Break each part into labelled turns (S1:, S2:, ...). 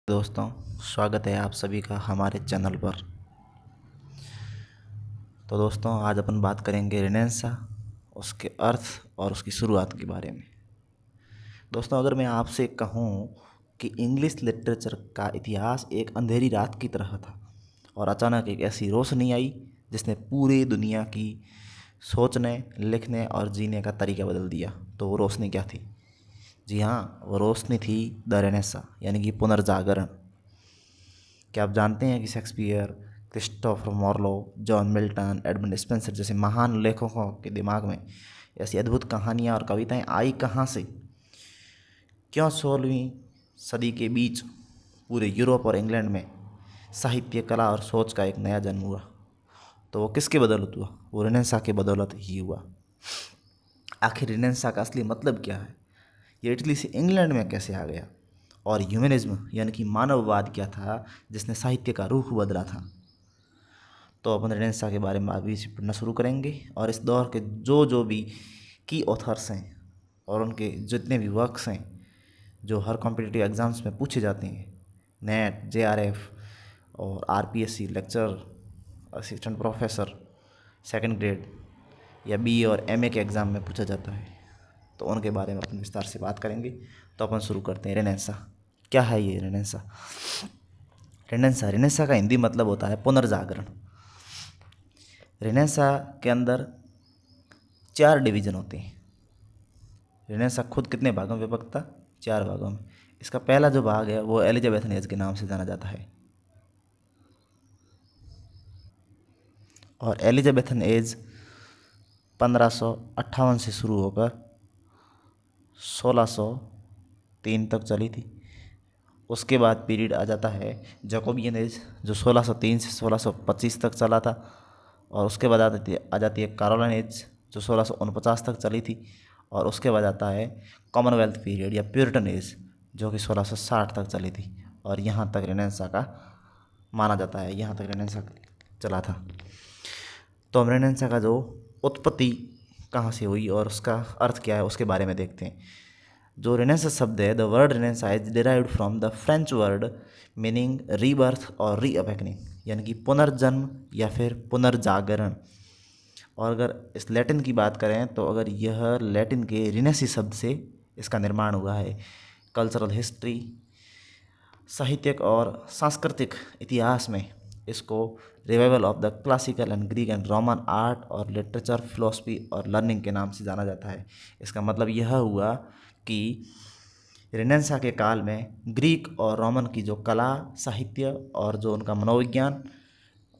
S1: दोस्तों, स्वागत है आप सभी का हमारे चैनल पर। तो दोस्तों, आज अपन बात करेंगे रेनेसां, उसके अर्थ और उसकी शुरुआत के बारे में। दोस्तों, अगर मैं आपसे कहूँ कि इंग्लिश लिटरेचर का इतिहास एक अंधेरी रात की तरह था और अचानक एक ऐसी रोशनी आई जिसने पूरी दुनिया की सोचने, लिखने और जीने का तरीका बदल दिया, तो वो रोशनी क्या थी? जी हाँ, वो रोशनी थी द रेनेसां, यानी कि पुनर्जागरण। क्या आप जानते हैं कि Shakespeare, Christopher Marlowe, John Milton, Edmund Spenser जैसे महान लेखकों के दिमाग में ऐसी अद्भुत कहानियाँ और कविताएं आई कहाँ से? क्यों 16वीं सदी के बीच पूरे यूरोप और इंग्लैंड में साहित्य, कला और सोच का एक नया जन्म हुआ? तो वो किसके बदौलत हुआ? वो रेनेसां के बदौलत ही हुआ। आखिर रेनेसां का असली मतलब क्या है? ये इटली से इंग्लैंड में कैसे आ गया? और ह्यूमनिज्म यानी कि मानववाद क्या था जिसने साहित्य का रुख बदला था? तो अपन रेनेसां के बारे में अभी से पढ़ना शुरू करेंगे और इस दौर के जो भी की ऑथर्स हैं और उनके जितने भी वर्क्स हैं जो हर कॉम्पिटिटिव एग्ज़ाम्स में पूछे जाते हैं, नेट, जेआरएफ और RPSC lecture, assistant professor, second grade या बी और एमए के एग्ज़ाम में पूछा जाता है, तो उनके बारे में अपन विस्तार से बात करेंगे। तो अपन शुरू करते हैं। रेनेसां क्या है? ये रेनेसां रेनेसां का हिंदी मतलब होता है पुनर्जागरण। रेनेसां के अंदर 4 डिवीज़न होते हैं। रेनेसां खुद कितने भागों में विभक्त था? 4 भागों में। इसका पहला जो भाग है वो एलिजाबेथन एज के नाम से जाना जाता है, और एलिजाबेथन एज 1558 से शुरू होकर 1603 तक चली थी। उसके बाद पीरियड आ जाता है जैकोबियन एज, जो 1603 से 1625 तक चला था, और उसके बाद आ जाती है कैरोलिन एज, जो 1649 तक चली थी, और उसके बाद आता है कॉमनवेल्थ पीरियड या प्यूरिटन एज, जो कि 1660 तक चली थी। और यहाँ तक रेनेसां का माना जाता है, यहाँ तक रेनेसां चला था। तो हम रेनेसां का जो उत्पत्ति कहाँ से हुई और उसका अर्थ क्या है उसके बारे में देखते हैं। जो रेनेसां शब्द है, the word renaissance is derived from the French word meaning rebirth और रीअवेकनिंग, यानी कि पुनर्जन्म या फिर पुनर्जागरण। और अगर इस लैटिन की बात करें तो अगर यह लैटिन के रिनेसी शब्द से इसका निर्माण हुआ है। कल्चरल हिस्ट्री, साहित्यिक और सांस्कृतिक इतिहास में इसको revival of the classical and Greek and Roman art और लिटरेचर, फिलोसफी और लर्निंग के नाम से जाना जाता है। इसका मतलब यह हुआ कि रेनेसां के काल में ग्रीक और रोमन की जो कला, साहित्य और जो उनका मनोविज्ञान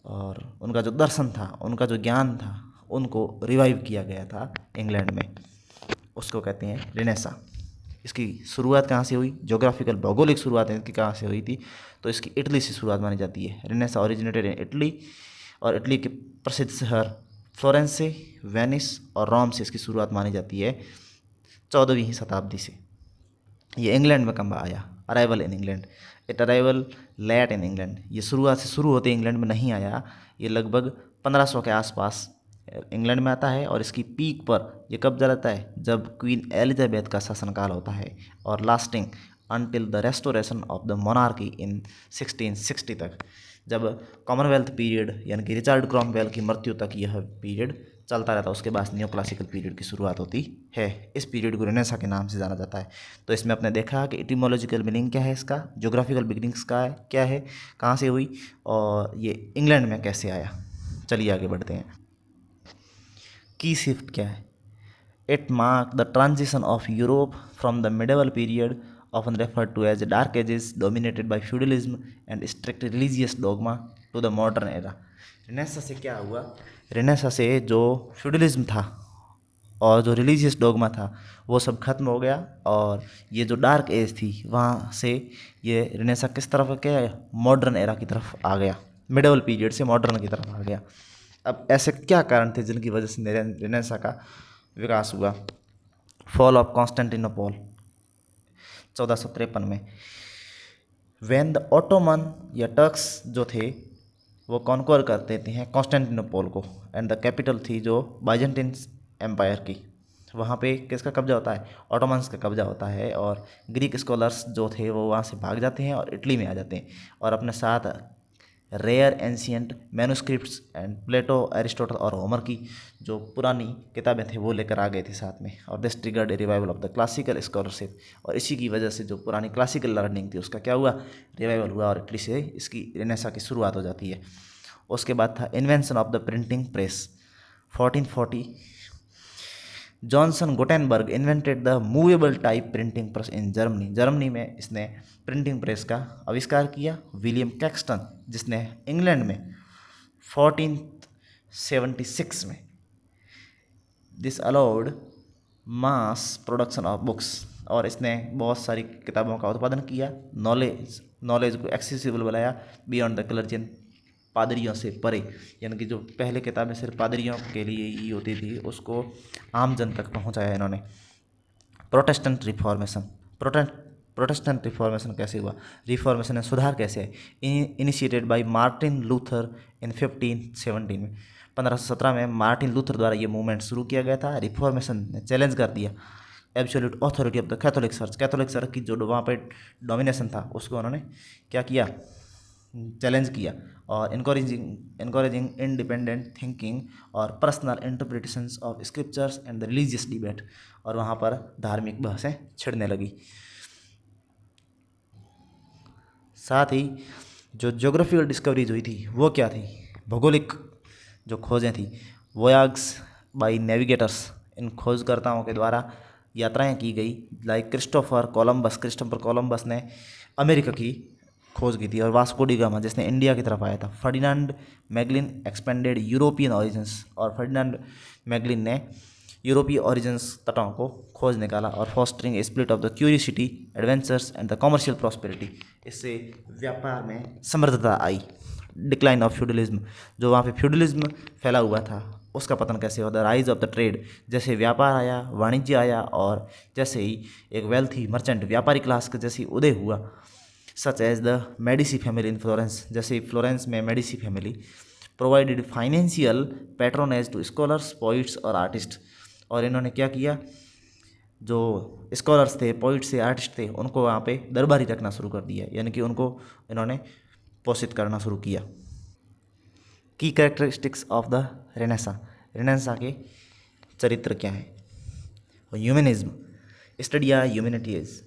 S1: और उनका जो दर्शन था, उनका जो ज्ञान था, उनको रिवाइव किया गया था इंग्लैंड में। उसको कहते हैं रेनेसां। इसकी शुरुआत कहाँ से हुई? ज्योग्राफिकल, भौगोलिक शुरुआत इसकी कहाँ से हुई थी? तो इसकी इटली से शुरुआत मानी जाती है। रेनेसां ओरिजिनेटेड इन इटली, और इटली के प्रसिद्ध शहर फ्लोरेंस से, वेनिस और रोम से इसकी शुरुआत मानी जाती है 14वीं शताब्दी से। ये इंग्लैंड में कब आया? Arrival in England, it arrival late in England. ये शुरुआत से शुरू होते इंग्लैंड में नहीं आया, ये लगभग 1500 के आसपास इंग्लैंड में आता है। और इसकी पीक पर ये कब रहता है? जब क्वीन एलिजाबेथ का शासनकाल होता है, और lasting until the restoration of the monarchy in 1660 तक, जब कॉमनवेल्थ पीरियड यानी कि रिचर्ड क्रॉमवेल की मृत्यु तक यह पीरियड चलता रहता है। उसके बाद न्यू क्लासिकल पीरियड की शुरुआत होती है। इस पीरियड को रेनेसां के नाम से जाना जाता है। तो इसमें आपने देखा कि इटिमोलॉजिकल मीनिंग क्या है इसका, ज्योग्राफिकल बिगनिंग्स का है क्या है, कहाँ से हुई, और ये इंग्लैंड में कैसे आया। चलिए आगे बढ़ते हैं। की शिफ्ट क्या है? It mark the transition of Europe from the medieval period often referred to as dark ages dominated by feudalism and strict religious dogma to the modern era। Renaissance से क्या हुआ? रेनेसां से जो फ्यूडलिज्म था और जो रिलीजियस डोगमा था वो सब खत्म हो गया, और ये जो डार्क एज थी वहाँ से ये रेनेसां किस तरफ क्या है? मॉडर्न एरा की तरफ आ गया। मिडेवल पीरियड से मॉडर्न की तरफ आ गया। अब ऐसे क्या कारण थे जिनकी वजह से रेनेसां का विकास हुआ? फॉल ऑफ कॉन्स्टेंटिनोपल 1453 में, वैन द ऑटोमन या टर्क्स जो थे वो कॉन्क्वर कर देते हैं कॉन्स्टेंटिनोपल को, एंड द कैपिटल थी जो बाइजेंटिन एम्पायर की, वहाँ पे किसका कब्जा होता है, ऑटोमन्स का कब्जा होता है, और ग्रीक स्कॉलर्स जो थे वो वहाँ से भाग जाते हैं और इटली में आ जाते हैं, और अपने साथ rare ancient manuscripts and Plato, Aristotle और होमर की जो पुरानी किताबें थी वो लेकर आ गए थे साथ में। और this triggered A revival of the classical scholarship, और इसी की वजह से जो पुरानी क्लासिकल लर्निंग थी उसका क्या हुआ, रिवाइवल हुआ, और इटली से इसकी रेनेसा की शुरुआत हो जाती है। उसके बाद था invention of the printing press 1440। Johnson Gutenberg invented the movable type printing press in Germany. Germany में इसने प्रिंटिंग प्रेस का आविष्कार किया। विलियम कैक्सटन जिसने इंग्लैंड में 1476 में this allowed mass production of books, और इसने बहुत सारी किताबों का उत्पादन किया। नॉलेज को एक्सेसिबल बनाया बियॉन्ड द क्लर्जियन, पादरियों से परे, यानी कि जो पहले किताबें सिर्फ पादरियों के लिए ही होती थी उसको आम जन तक पहुंचाया इन्होंने। प्रोटेस्टेंट रिफॉर्मेशन, प्रोटेस्टेंट रिफॉर्मेशन कैसे हुआ, रिफॉर्मेशन में सुधार कैसे है, इनिशिएटेड बाय मार्टिन लूथर इन 1517 में, 1517 में मार्टिन लूथर द्वारा ये मूवमेंट शुरू किया गया था। रिफॉर्मेशन ने चैलेंज कर दिया absolute authority of the Catholic church, Catholic church की जो वहाँ पे डोमिनेशन था उसको उन्होंने क्या किया, चैलेंज किया, और इनकरेजिंग इंडिपेंडेंट थिंकिंग और personal interpretations of scriptures and the religious debate, और वहाँ पर धार्मिक बहसें छिड़ने लगी। साथ ही जो ज्योग्राफिकल डिस्कवरीज हुई थी वो क्या थी, भौगोलिक जो खोजें थी, वोयाग्स बाय नेविगेटर्स, इन खोजकर्ताओं के द्वारा यात्राएं की गई। लाइक क्रिस्टोफर कोलंबस ने अमेरिका की खोज की थी, और वास्को डी गामा जिसने इंडिया की तरफ आया था। फर्डिनांड मैगलिन एक्सपेंडेड यूरोपियन ओरिजिन्स, और फर्डिनांड मैगलिन ने यूरोपीय ओरिजिन्स तटों को खोज निकाला। और fostering spirit of the curiosity, adventures and the commercial prosperity, इससे व्यापार में समृद्धता आई। डिक्लाइन ऑफ फ्यूडलिज्म, जो वहाँ पे फ्यूडलिज्म फैला हुआ था उसका पतन कैसे हुआ। The rise of the trade, जैसे व्यापार आया, वाणिज्य आया, और जैसे ही एक वेल्थी मर्चेंट व्यापारी क्लास का जैसे उदय हुआ, such as the Medici family in Florence, जैसे फ्लोरेंस में Medici family provided financial patronage to scholars, poets और आर्टिस्ट, और इन्होंने क्या किया, जो स्कॉलर्स थे, पोइट्स थे, आर्टिस्ट थे, उनको वहाँ पे दरबारी रखना शुरू कर दिया, यानी कि उनको इन्होंने पोषित करना शुरू किया। की characteristics of the Renaissance, Renaissance के चरित्र क्या है। Humanism, study humanity is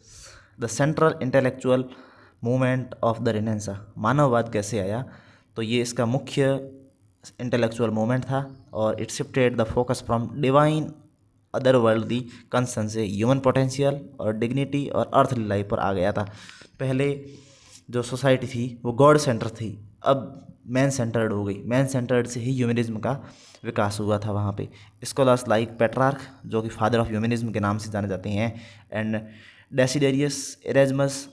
S1: the central intellectual movement of the Renaissance. मानववाद कैसे आया, तो ये इसका मुख्य इंटेलेक्चुअल मूवमेंट था, और it shifted the focus from divine other worldly concern से ह्यूमन पोटेंशियल और डिग्निटी और अर्थली लाइफ पर आ गया था। पहले जो सोसाइटी थी वो गॉड सेंटर थी, अब मैन सेंटर्ड हो गई। मैन सेंटर्ड से ही ह्यूमनिज्म का विकास हुआ था वहाँ पे। स्कॉलर्स लाइक पेट्रार्क, जो कि फादर ऑफ ह्यूमनिज्म के नाम से जाने जाते हैं, एंड डेसिडेरियस एरेज्मस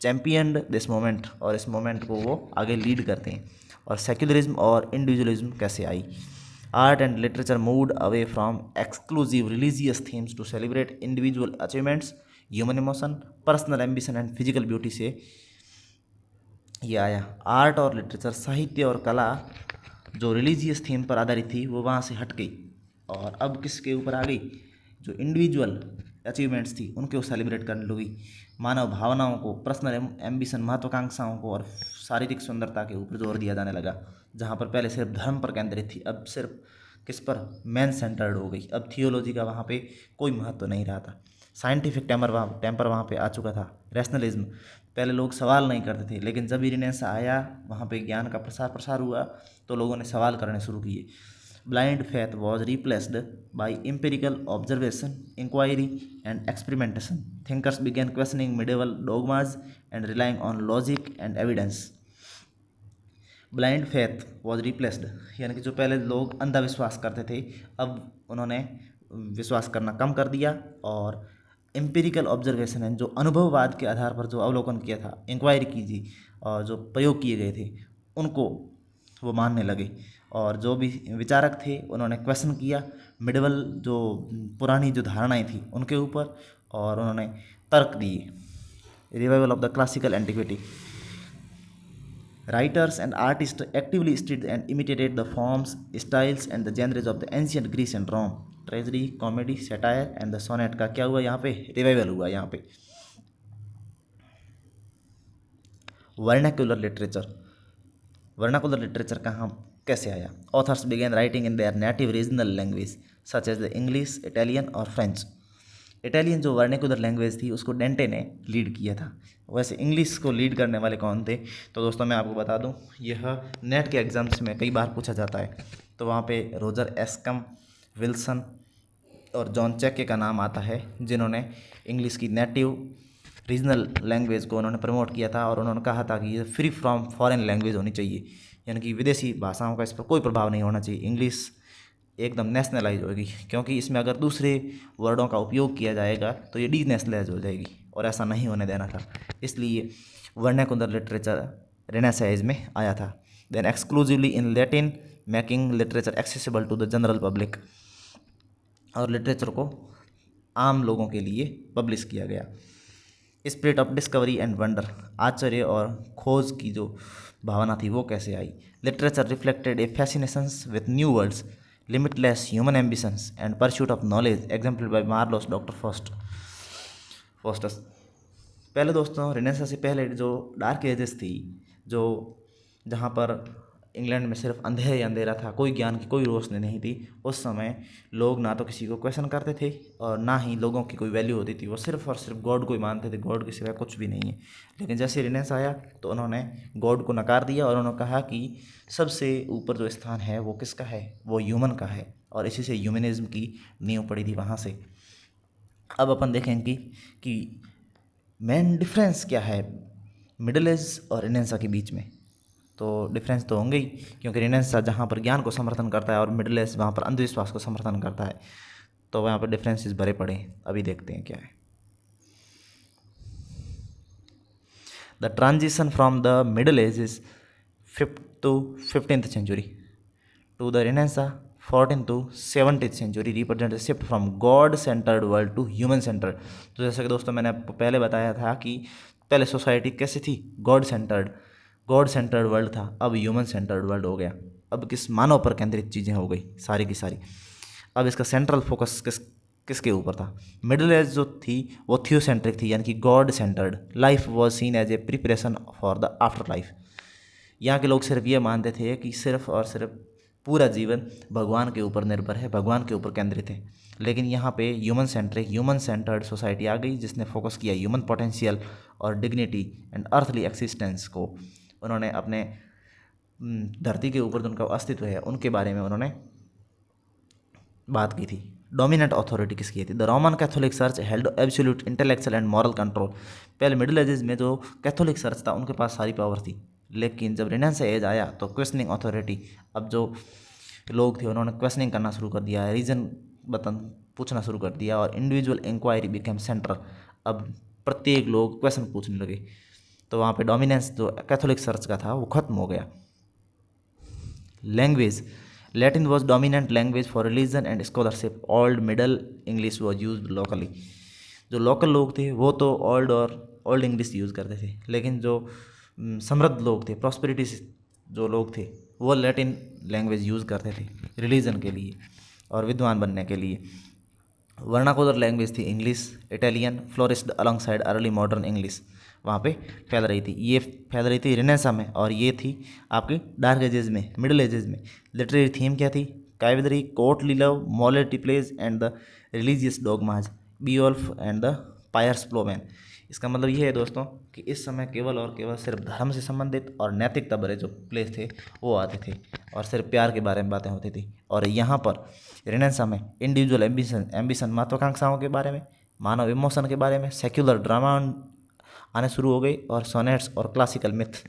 S1: चैम्पियनड दिस मोमेंट, और इस मोमेंट को वो आगे लीड करते हैं। और सेक्युलरिज्म और इंडिविजुअलिज्म कैसे आई। Art and literature moved away from exclusive religious themes to celebrate individual achievements, human emotion, personal ambition and physical beauty से ये आया। आर्ट और लिटरेचर, साहित्य और कला जो रिलीजियस थीम पर आधारित थी वो वहाँ से हट गई, और अब किसके ऊपर आ गई, जो इंडिविजुअल अचीवमेंट्स थी उनके वो सेलिब्रेट करने लगी। मानव भावनाओं को, पर्सनल एम्बिशन, महत्वाकांक्षाओं को और शारीरिक सुंदरता के ऊपर जोर दिया जाने लगा। जहाँ पर पहले सिर्फ धर्म पर केंद्रित थी, अब सिर्फ किस पर, मैन सेंटर्ड हो गई। अब थियोलॉजी का वहाँ पे कोई महत्व नहीं रहा था। साइंटिफिक टेम्पर वहाँ पे आ चुका था। रैशनलिज्म, पहले लोग सवाल नहीं करते थे, लेकिन जब रिनेसां आया वहाँ पे ज्ञान का प्रसार हुआ तो लोगों ने सवाल करने शुरू किए। Blind faith was replaced by empirical observation, inquiry and experimentation. Thinkers began questioning medieval dogmas and relying on logic and evidence. Blind faith was replaced, यानी कि जो पहले लोग अंधविश्वास करते थे अब उन्होंने विश्वास करना कम कर दिया, और एम्पिरिकल ऑब्जर्वेशन है, जो अनुभववाद के आधार पर जो अवलोकन किया था, इंक्वायरी की थी, और जो प्रयोग किए गए थे उनको वो मानने लगे। और जो भी विचारक थे उन्होंने क्वेश्चन किया मिडिवल जो पुरानी जो धारणाएं थी उनके ऊपर, और उन्होंने तर्क दिए। Revival of the classical antiquity, writers and artists actively studied and imitated the forms, styles, and the genres of the ancient Greece and Rome. Tragedy, comedy, satire and the sonnet का क्या हुआ यहाँ पे, रिवाइवल हुआ यहाँ पे। Vernacular literature, vernacular literature कहाँ कैसे आया? Authors began writing in their native regional language such as the English, Italian और फ्रेंच। इटालियन जो वर्नाकुलर लैंग्वेज थी उसको डेंटे ने लीड किया था। वैसे इंग्लिश को लीड करने वाले कौन थे? तो दोस्तों मैं आपको बता दूं, यह नेट के एग्जाम्स में कई बार पूछा जाता है। तो वहाँ पे रोजर एस्कम, विल्सन और जॉन चेके का नाम आता है, जिन्होंने इंग्लिश की नेटिव रीजनल लैंग्वेज को उन्होंने प्रमोट किया था और उन्होंने कहा था कि ये फ्री फ्रॉम फॉरेन लैंग्वेज होनी चाहिए, यानी कि विदेशी भाषाओं का इस पर कोई प्रभाव नहीं होना चाहिए। इंग्लिश एकदम नेशनलाइज होगी, क्योंकि इसमें अगर दूसरे वर्डों का उपयोग किया जाएगा तो ये डीनेशनलाइज हो जाएगी और ऐसा नहीं होने देना था। इसलिए वर्नाकुलर लिटरेचर रेनेसां एज में आया था। Then exclusively in Latin, making literature accessible to the general public, और लिटरेचर को आम लोगों के लिए पब्लिश किया गया। Spirit of discovery and wonder, आश्चर्य और खोज की जो भावना थी वो कैसे आई? Literature reflected a fascinations with new worlds, limitless human ambitions and pursuit of knowledge, example by Marlowe's, doctor Faustus. पहले दोस्तों रेनेसां से पहले जो डार्क एजेस थी, जो जहाँ पर इंग्लैंड में सिर्फ अंधेरे ही अंधेरा था, कोई ज्ञान की कोई रोशनी नहीं थी, उस समय लोग ना तो किसी को क्वेश्चन करते थे और ना ही लोगों की कोई वैल्यू होती थी। वो सिर्फ और सिर्फ गॉड को ही मानते थे, गॉड के सिवाय कुछ भी नहीं है। लेकिन जैसे रेनेसां आया तो उन्होंने गॉड को नकार दिया और उन्होंने कहा कि सबसे ऊपर जो स्थान है वो किसका है, वो ह्यूमन का है, और इसी से ह्यूमनिज्म की नींव पड़ी थी वहाँ से। अब अपन देखेंगे कि मेन डिफरेंस क्या है मिडिल एज और रेनेसां के बीच में। तो डिफरेंस तो होंगे ही, क्योंकि रेनेसां जहाँ पर ज्ञान को समर्थन करता है और मिडिल एज वहाँ पर अंधविश्वास को समर्थन करता है, तो वहाँ पर डिफरेंसेस भरे पड़े हैं। अभी देखते हैं क्या है। The transition from the middle ages 5th to 15th century to the Renaissance 14th to 17th century represent a shift from God centered world to human centered। तो जैसे कि दोस्तों मैंने आपको पहले बताया था कि पहले सोसाइटी कैसी थी, गॉड सेंटर्ड वर्ल्ड था, अब ह्यूमन सेंटर्ड वर्ल्ड हो गया। अब किस मानव पर केंद्रित चीज़ें हो गई सारी की सारी। अब इसका सेंट्रल फोकस किसके ऊपर था? मिडिल एज जो थी वो थियोसेंट्रिक थी, यानी कि God centred. Life was seen as a preparation for the after life. यहाँ के लोग सिर्फ ये मानते थे कि सिर्फ और सिर्फ पूरा जीवन भगवान के ऊपर निर्भर है, भगवान के ऊपर केंद्रित है। लेकिन यहाँ पे ह्यूमन सेंटर्ड सोसाइटी आ गई, जिसने फोकस किया ह्यूमन पोटेंशियल और डिग्निटी एंड अर्थली एक्सिस्टेंस को। उन्होंने अपने धरती के ऊपर जो उनका अस्तित्व है उनके बारे में उन्होंने बात की थी। डोमिनेंट अथॉरिटी किसकी थी? The Roman Catholic church held absolute intellectual and moral control. पहले मिडिल एजेस में जो कैथोलिक चर्च था उनके पास सारी पावर थी, लेकिन जब रेनेसां एज आया तो क्वेश्चनिंग अथॉरिटी, अब जो लोग थे उन्होंने क्वेश्चनिंग करना शुरू कर दिया, रीजन पूछना शुरू कर दिया, और इंडिविजुअल इंक्वायरी बिकेम सेंट्रल। अब प्रत्येक लोग क्वेश्चन पूछने लगे, तो वहाँ पे डोमिनेंस जो कैथोलिक चर्च का था वो खत्म हो गया। Language, Latin was dominant language for religion and scholarship. Old middle English was use locally. जो लोकल लोग थे वो तो ओल्ड इंग्लिश यूज़ करते थे, लेकिन जो समृद्ध लोग थे, प्रॉस्पेरिटी जो लोग थे, वो लैटिन लैंग्वेज यूज़ करते थे रिलीजन के लिए और विद्वान बनने के लिए। वर्नाकुलर लैंग्वेज थी English, Italian flourished alongside early modern English, वहाँ पे फैल रही थी। ये फैल रही थी रेनेसां में, और ये थी आपकी डार्क एजेस में, मिडिल एजेस में। लिटरेरी थीम क्या थी? काइवदरी, courtly love, morality plays and the religious dogmas, Beowulf and the Piers Plowman. इसका मतलब ये है दोस्तों कि इस समय केवल और केवल सिर्फ धर्म से संबंधित और नैतिकता भरे जो प्लेस थे वो आते थे, और सिर्फ प्यार के बारे में बातें होती थी। और यहाँ पर रेनेसां में इंडिविजुअल एम्बिशन महत्वाकांक्षाओं के बारे में, मानव इमोशन के बारे में, सेक्युलर ड्रामा आने शुरू हो गई, और सोनेट्स और क्लासिकल मिथ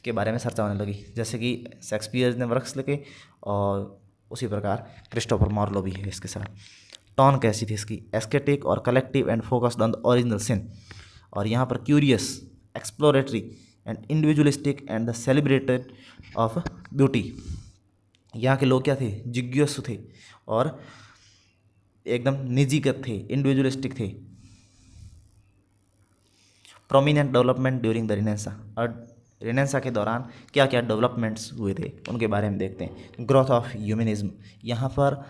S1: के बारे में चर्चा होने लगी, जैसे कि शेक्सपियर ने वर्क्स लिखे, और उसी प्रकार क्रिस्टोफर मार्लो भी है इसके साथ। टोन कैसी थी इसकी? एस्केटिक और collective and focused on the original sin. और यहाँ पर curious, exploratory and individualistic and the celebrated of beauty. यहाँ के लोग क्या थे? जिज्ञासु थे और एकदम निजीगत थे, इंडिविजुअलिस्टिक थे। Prominent development during the renaissance, और रेनेसां के दौरान क्या क्या डेवलपमेंट्स हुए थे उनके बारे में देखते हैं। ग्रोथ ऑफ ह्यूमनिज्म, यहाँ पर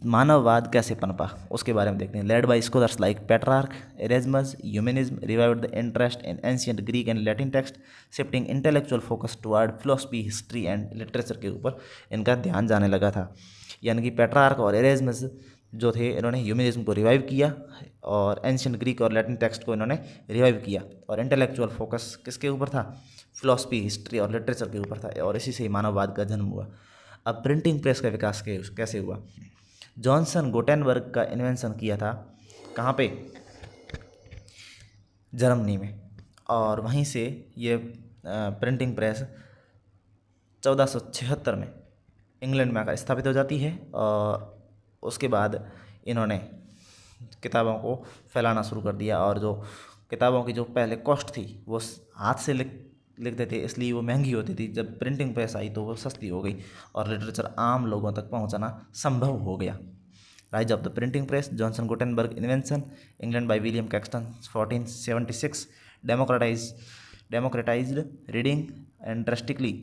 S1: मानववाद कैसे पनपा उसके बारे में देखते हैं। Led by scholars like Petrarch, Erasmus, humanism revived the interest in ancient Greek and Latin text, shifting intellectual focus toward philosophy, history and literature के ऊपर इनका ध्यान जाने लगा था। यानी कि पेट्रार्क और एरेज्मस जो थे, इन्होंने ह्यूमनिज्म को रिवाइव किया और एंशियंट ग्रीक और लैटिन टेक्स्ट को इन्होंने रिवाइव किया, और इंटेलेक्चुअल फोकस किसके ऊपर था? फिलोसफी, हिस्ट्री और लिटरेचर के ऊपर था, और इसी से मानववाद का जन्म हुआ। अब प्रिंटिंग प्रेस का विकास कैसे हुआ? जॉनसन गुटेनबर्ग का इन्वेंशन किया था कहाँ पे? जर्मनी में। और वहीं से ये प्रिंटिंग प्रेस 1476 में इंग्लैंड में आकर स्थापित हो जाती है, और उसके बाद इन्होंने किताबों को फैलाना शुरू कर दिया। और जो किताबों की जो पहले कॉस्ट थी वो हाथ से लिखते थे, इसलिए वो महंगी होती थी। जब प्रिंटिंग प्रेस आई तो वो सस्ती हो गई और लिटरेचर आम लोगों तक पहुंचना संभव हो गया। Rise of the printing press, Johnson Gutenberg invention, England by William Caxton 1476, democratised reading and drastically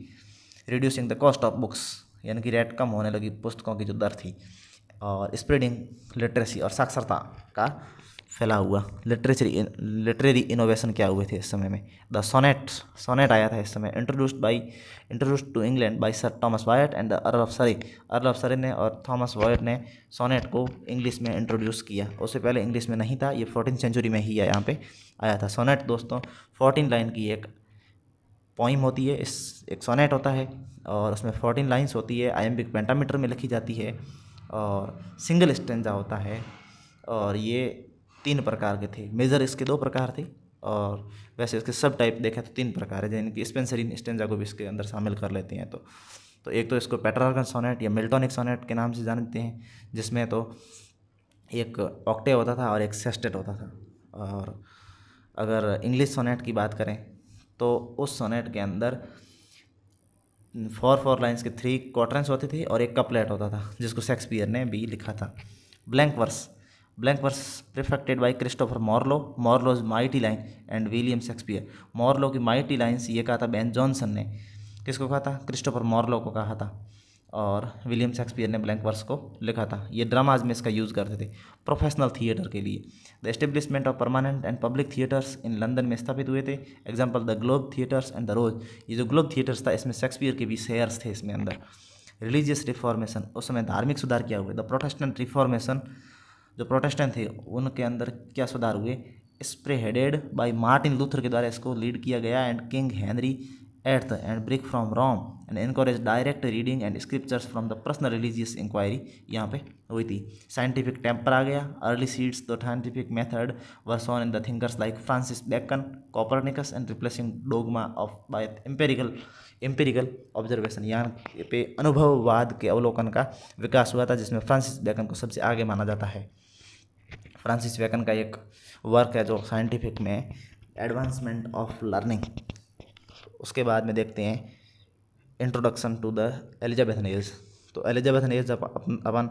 S1: reducing the cost of books, यानी कि रेट कम होने लगी पुस्तकों की जो दर थी, और स्प्रेडिंग लिटरेसी और साक्षरता का फैला हुआ। लिटरेरी इनोवेशन क्या हुए थे इस समय में? द सोनेट आया था इस समय, introduced to England by Sir Thomas Wyatt and the Earl of Surrey ने और थॉमस वायट ने सोनेट को इंग्लिश में इंट्रोड्यूस किया। उससे पहले इंग्लिश में नहीं था, ये 14th सेंचुरी में ही यहाँ पे आया था। सोनेट दोस्तों 14 लाइन की एक पोइम होती है, एक सोनेट होता है, और उसमें 14 लाइन्स होती है, आयम्बिक पेंटामीटर में लिखी जाती है, और सिंगल स्टेंजा होता है। और ये 3 प्रकार के थे, मेजर इसके 2 प्रकार थे, और वैसे इसके सब टाइप देखें तो 3 प्रकार है, यानी कि स्पेंसरिन स्टेंजा को भी इसके अंदर शामिल कर लेते हैं। तो एक तो इसको पेट्रार्कन सोनेट या मिल्टोनिक सोनेट के नाम से जानते हैं, जिसमें तो एक ऑक्टेव होता था और एक सेस्टेट होता था। और अगर इंग्लिश सोनेट की बात करें तो उस सोनेट के अंदर 4 लाइन्स के 3 क्वार्टरन्स होते थे और एक कपलेट होता था, जिसको शेक्सपियर ने भी लिखा था। Blank verse perfected by Christopher Marlowe's mighty line and William Shakespeare. Marlowe की माइटी लाइन्स ये कहा था बेन जॉनसन ने, किसको कहा था? क्रिस्टोफर मॉर्लो को कहा था, और विलियम शेक्सपियर ने ब्लैंक वर्स को लिखा था। ये ड्रामाज में इसका यूज़ करते थे प्रोफेशनल थिएटर के लिए। The establishment of permanent and public theatres in London में स्थापित हुए थे। Example the Globe theatres and the Rose. ये जो ग्लोब थिएटर्स था, इसमें शेक्सपियर के भी शेयर्स थे इसमें अंदर। रिलीजियस रिफॉर्मेशन, उस समय धार्मिक सुधार क्या हुए? द प्रोटेस्टेंट रिफॉर्मेशन, जो प्रोटेस्टेंट थे उनके अंदर क्या सुधार हुए? स्प्रेहेडेड बाय मार्टिन लूथर के द्वारा इसको लीड किया गया, and King Henry eighth and break from Rome and encourage direct reading and scriptures from the personal religious inquiry यहाँ पे हुई थी। साइंटिफिक टेम्पर आ गया। Early seeds the scientific method were shown in the thinkers like Francis Bacon, Copernicus and replacing dogma of by empirical observation. यहाँ पे अनुभववाद के अवलोकन का विकास हुआ था, जिसमें फ्रांसिस बेकन को सबसे आगे माना जाता है। फ्रांसिस बेकन का एक वर्क है जो साइंटिफिक में एडवांसमेंट ऑफ लर्निंग। उसके बाद में देखते हैं introduction to the Elizabethan age. तो एलिजाबेथन एज अपन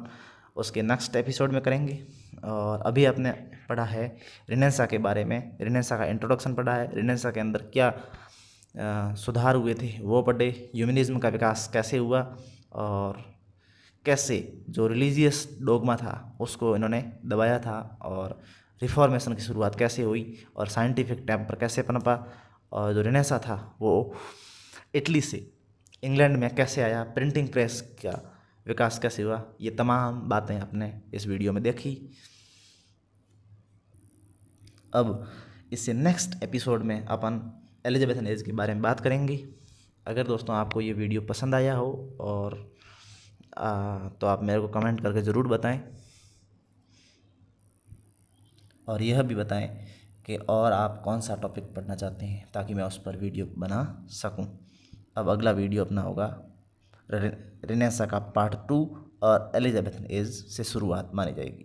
S1: उसके नेक्स्ट एपिसोड में करेंगे। और अभी आपने पढ़ा है रिनेंसा के बारे में, रिनेंसा का इंट्रोडक्शन पढ़ा है, रिनेंसा के अंदर क्या सुधार हुए थे वो पढ़े, ह्यूमनिज्म का विकास कैसे हुआ, और कैसे जो रिलीजियस डोगमा था उसको इन्होंने दबाया था, और रिफॉर्मेशन की शुरुआत कैसे हुई, और साइंटिफिक टेम्पर कैसे पनपा, और जो रिनेसा था वो इटली से इंग्लैंड में कैसे आया, प्रिंटिंग प्रेस का विकास कैसे हुआ, ये तमाम बातें आपने इस वीडियो में देखी। अब इससे नेक्स्ट एपिसोड में अपन एलिजाबेथन एज के बारे में बात करेंगे। अगर दोस्तों आपको ये वीडियो पसंद आया हो और तो आप मेरे को कमेंट करके ज़रूर बताएं, और यह भी बताएं कि और आप कौन सा टॉपिक पढ़ना चाहते हैं, ताकि मैं उस पर वीडियो बना सकूं। अब अगला वीडियो अपना होगा रिनेसा का पार्ट 2 और एलिजाबेथन एज से शुरुआत मानी जाएगी।